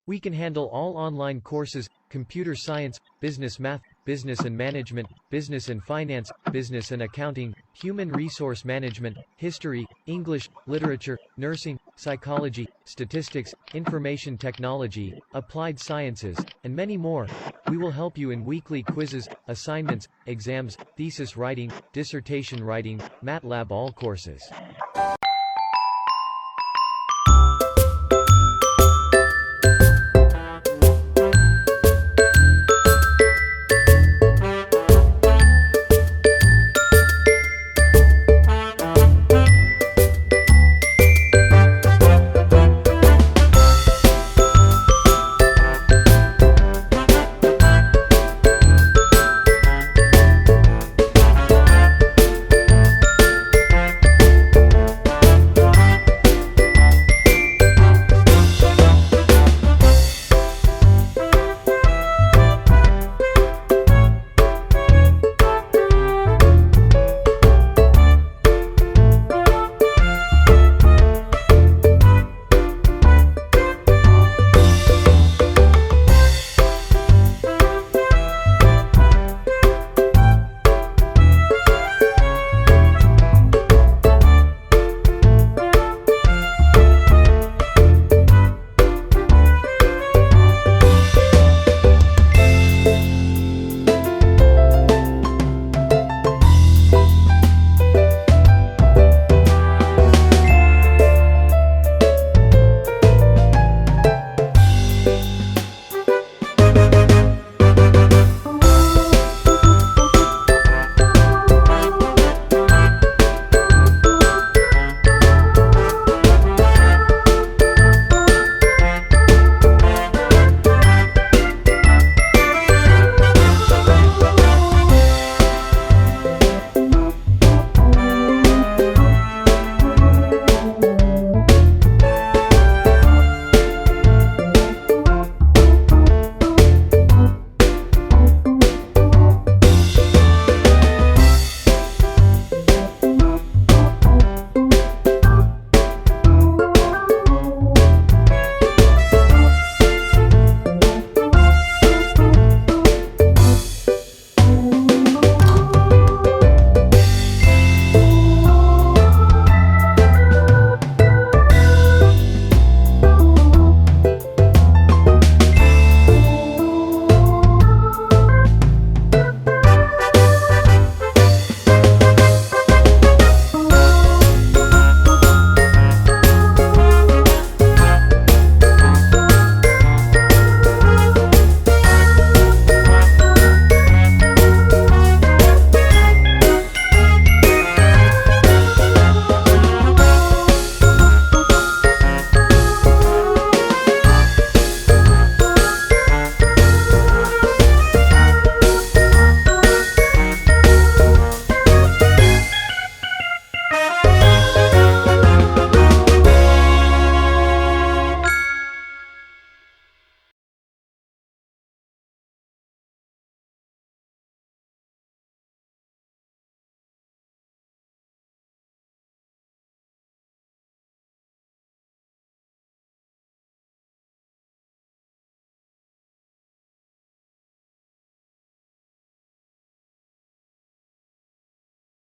We can handle all online courses: computer science, business math, business and management, business and finance, business and accounting, human resource management, history, English, literature, nursing, psychology, statistics, information technology, applied sciences, and many more. We will help you in weekly quizzes, assignments, exams, thesis writing, dissertation writing, Matlab all courses.